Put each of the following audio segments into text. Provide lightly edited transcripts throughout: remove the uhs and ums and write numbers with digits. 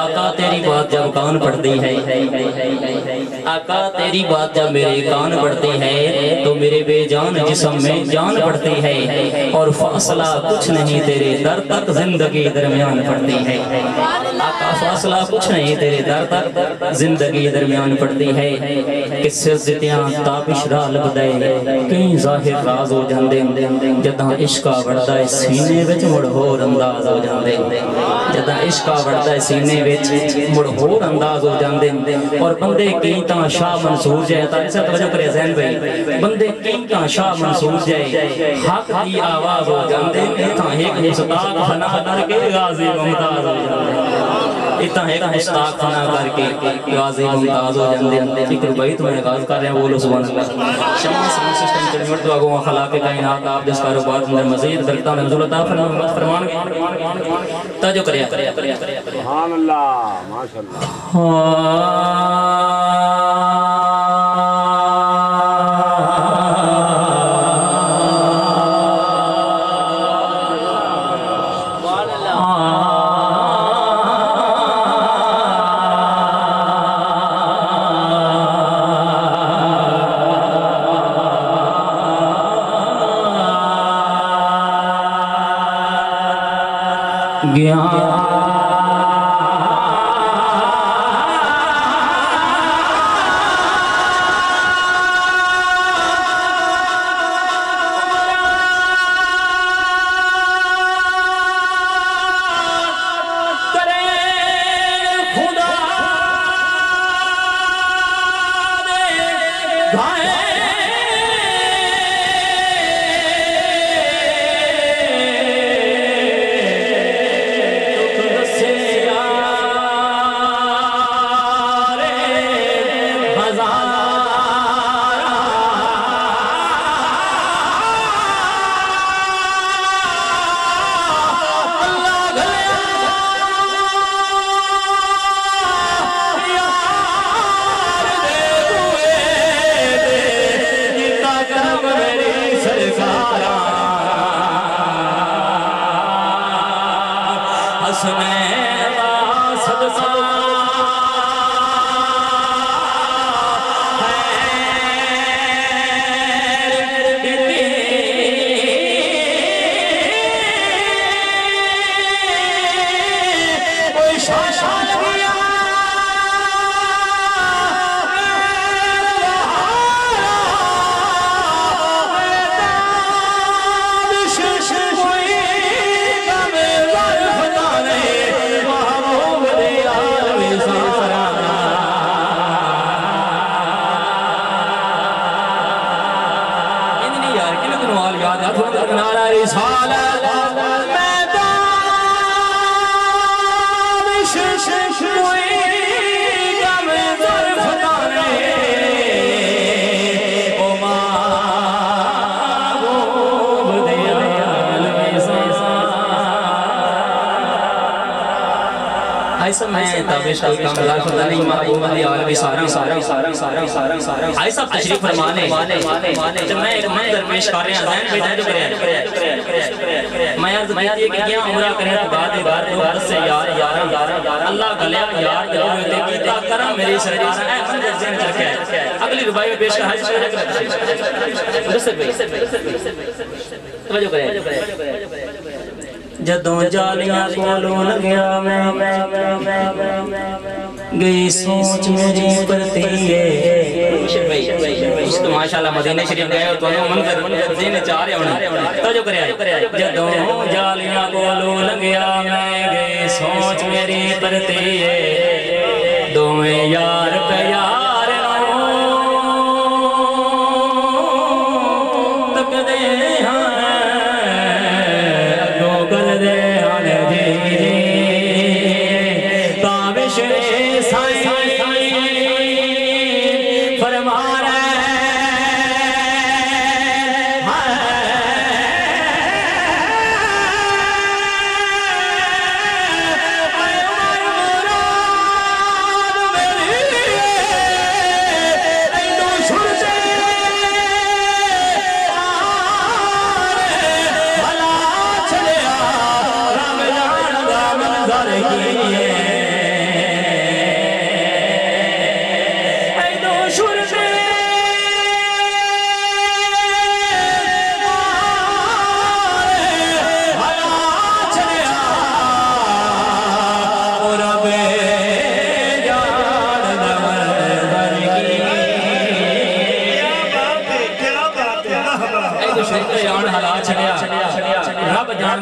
آقا تیری بات جب کان پڑھتی ہے، آقا تیری بات جب میرے کان پڑھتی ہے تو میرے بے جان جسم میں جان پڑتی ہے، اور فاصلہ کچھ نہیں تیرے در تک زندگی درمیان پڑتی ہے۔ آقا فاصلہ کچھ نہیں تیرے در تک زندگی درمیان پڑتی ہے، کس سے زدیاں تابش را لب دے کہیں ظاہر راز ہو جاندے، جداں عشقہ وردہ سینے وچ مڑ ہور انداز ہو جاندے، جداں عشقہ وردہ سینے وچ مڑ ہور انداز ہو جاندے، اور بندے کیتاں شاہ منصور جائے، تاریخ سے توجہ کرے ذہن بھائی، بندے کیتاں شاہ منصور جائے، حق دی آواز ہو جاندے، اتھاں ایک مستاق فنا کر کے غازی ممتاز ہو جاندے، اتنا ایک مستاق فنا کر کے غازی ممتاز ہو جاندے۔ فکر بھائی تمہیں غاز کر رہے ہیں، بولو سبحان اللہ۔ شمع سمع سسٹم چلمٹ دعا گو خلاق کائنات آپ جس کاروبار اندر مزید برکتہ نزول عطا فرمان توجہ کرے۔ سبحان اللہ، ماشاءاللہ۔ ایسا میں تابش کا کاملہ خدا نہیں محبوب علی عالمی ایسا تشریف فرمانے جب میں ایک منظر پیش کر رہے ہیں ذہن بیٹھا جو کرے میں عرض بیتی ہے کہ کیا عمرہ کریں تو بعد بار دو برس سے یار اللہ گلیا یار جلوے دے کیتا کرم میری سرکار ہے منظر ذہن چل کے اگلی ربائی میں پیش کر توجہ کرے جدوں جالیاں کولوں لگیا میں گئی سوچ میری پرتی ہے اس تو ماشاءاللہ مدینہ شریف گئے ہو تو منظر ذہن چاہ رہے ہونا توجہ کرے جدوں جالیاں کولوں لگیا میں گئی سوچ میری پرتی ہے دوویں یار پہ یار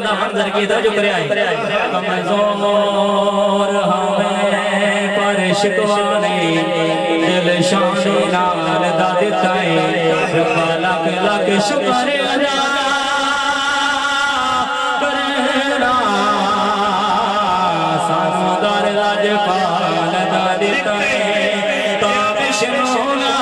دا منظر کی توجہ کرے آئے کمزور ہمیں پر شکوانے دل شان نال دا دکھائے ربا لکھ لکھ شکر ادا کرنا سانو دار راج پال دا دکھائے تابش نولا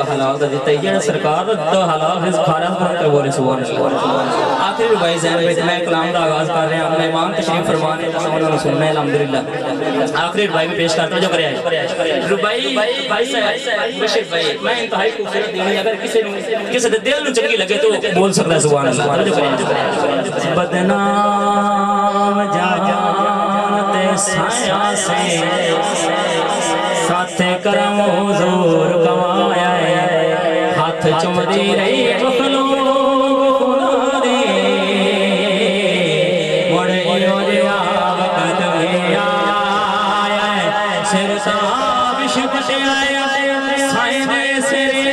حالات دیتا ہے یہ سرکار تو حالات رزق خارج کرتے بولے سبحان اللہ آخری ربائی زین بیٹھ میں کلام دا آغاز کر رہے ہیں اپنے امام تشریف فرمانے سبحان اللہ سننے الحمدللہ آخری ربائی میں پیش کرتا ہوں جو کرے آئے ربائی بشیر بھائی میں انتہائی خوبصورت دینی اگر کسی دل نو چنگی لگے تو بول سکتا ہے سبحان اللہ جو کرے بدنام جانتے سایہ سے ساتھ کرم حضور کمایا ہے ہاتھ چمدی رہی مخلوق خدا دی مڑے یوریا وقت میں آیا ہے سر صاحب شکت آیا سائنے سرے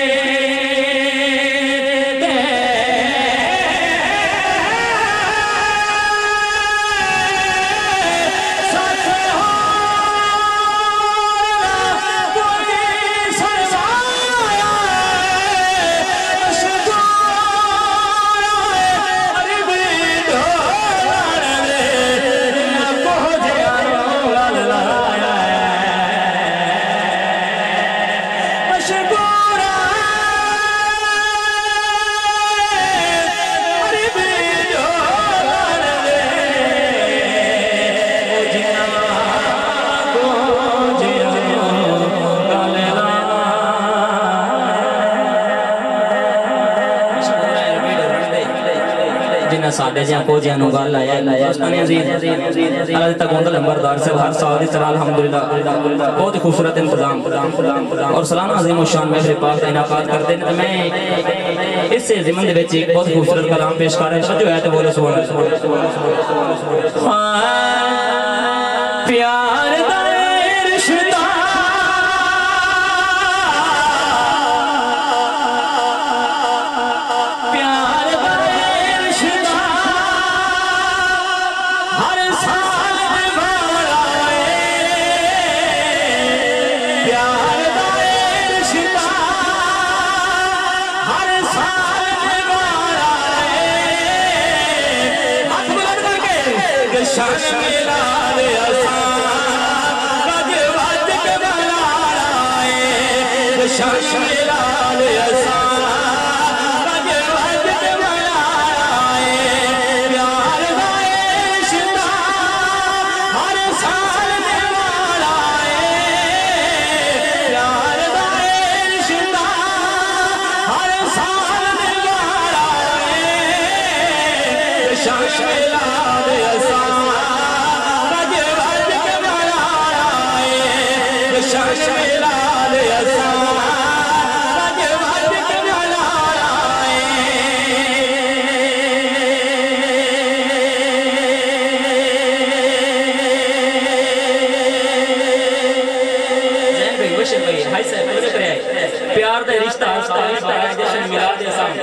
ساڑھے جہاں کو جہاں نوگال آیا ہے دوستانی عزیز اللہ تک گوندل لمبردار سے ہر سال اس طرح الحمدللہ بہت خوبصورت انتظام اور سلانہ عظیم و شان محفل پاک کا انعقاد کرتے ہیں میں اس سے زمن دے بیچ ایک بہت خوبصورت کلام پیش کر رہے ہیں جو ہے تو بولو سبحان اللہ پیار دائر شدہ شان ملال اسان رج وج کے بلائے شان ملال اسان رج وج کے بلائے پیار دائر شدہ ہر سال نوالائے پیار دائر شدہ ہر سال نوالائے شان ملال اسان شان ملال اسان رج وج کے بلائے زین بھائی بشیر بھائی بھائی صاحب مجھے کرے آئے پیار دا رشتہ جشن ملال اسان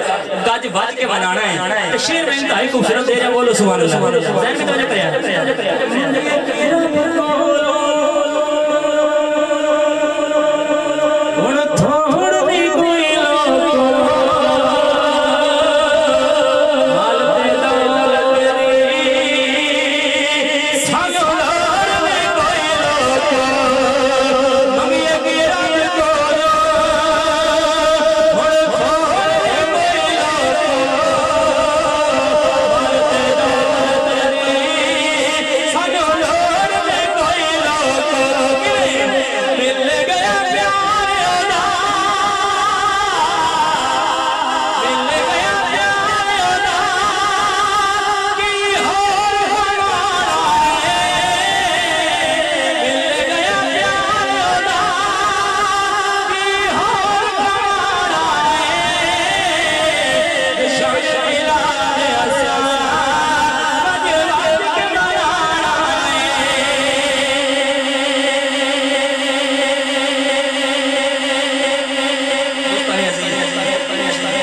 گج بج کے منانا ہے تشیر میں انتہائی خوبصورت دے رہے ہیں بولو سبحان اللہ زین بھی تو مجھے کرے آئے Oh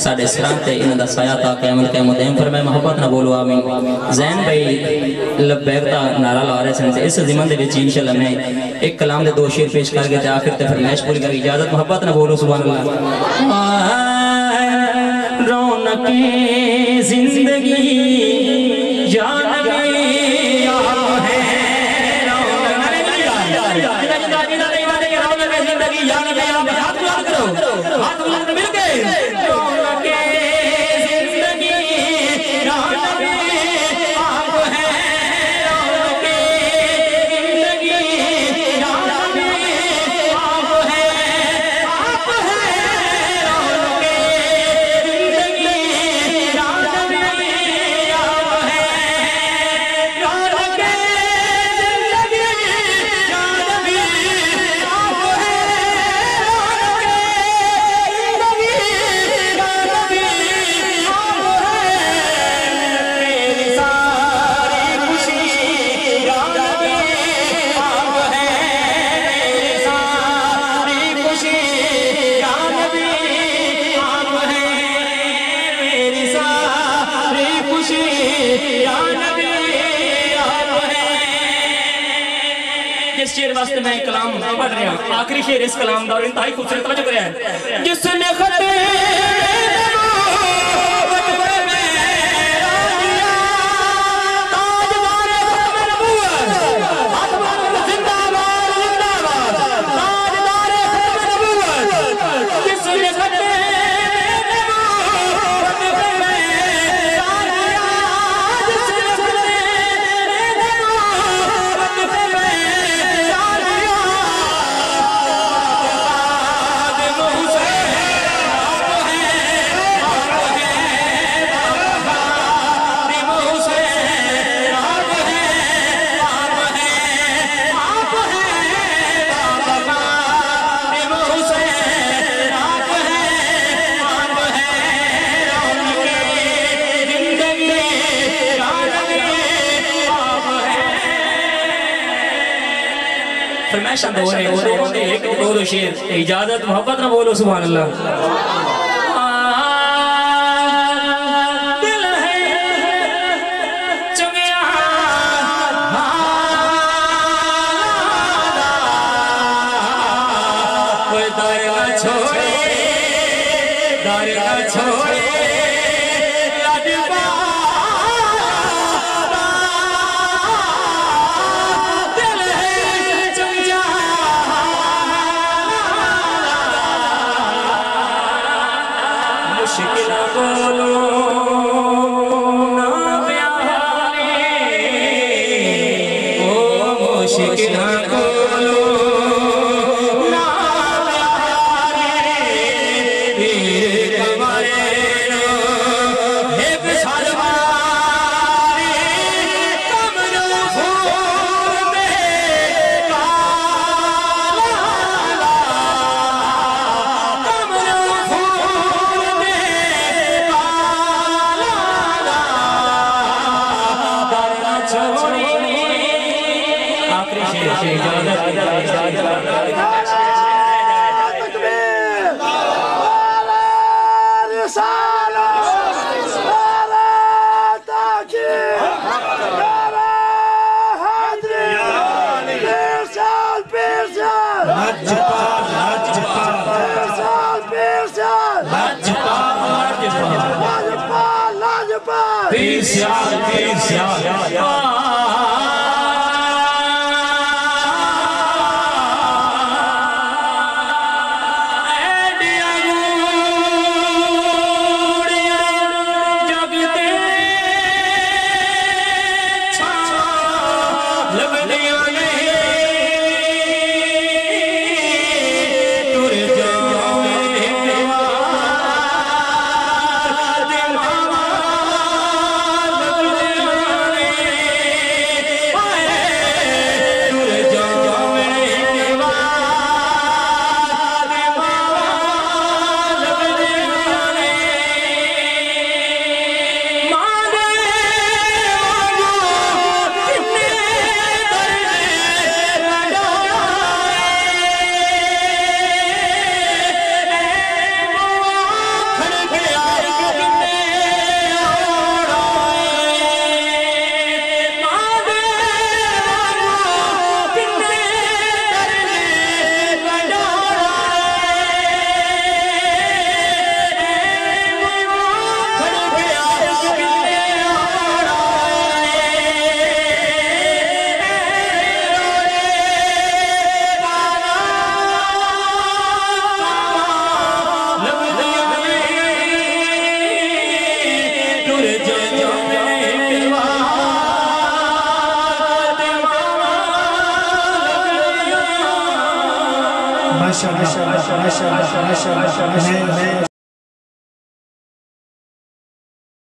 ساڑھے سرانتے انہوں دا سایہ تا قیمت قیمت دیم فرمائے محبت نہ بولو آمین زین بھائی لبیکتا نعرہ لا رہے سن اس زمان دے بچی انشاءاللہ میں ایک کلام دے 2 شیر پیش کر گئے تھے آخر تے فرمائش پوری کر اجازت محبت نہ بولو سبحان اللہ رونق زندگی یا نبی آپ ہے ہاتھ بلند مل گئے رونق زندگی یا نبی آپ ہے رونق زندگی یا نبی آپ ہے آپ ہے رونق زندگی یا نبی آپ ہے رونق زندگی یا نبی آپ ہے شیر واسطے میں کلام پڑھ رہا ہوں آخری شیر اس کلام دا اور انتہائی خوبصورت توجہ کرے ہیں جس نے خط فرمائشاں دو رہے وہ دونوں دے ایک دو شیر اجازت محبت نہ بولو سبحان اللہ دل ہے چنگیا کوئی دار نہ چھوڑے دار نہ چھوڑے مشکل بولو نا پیارے او مشکل بولو نا پیارے پیر کمرے ہیب سالوارے کمرو خون دے کالا کمرو خون ماشاءاللہ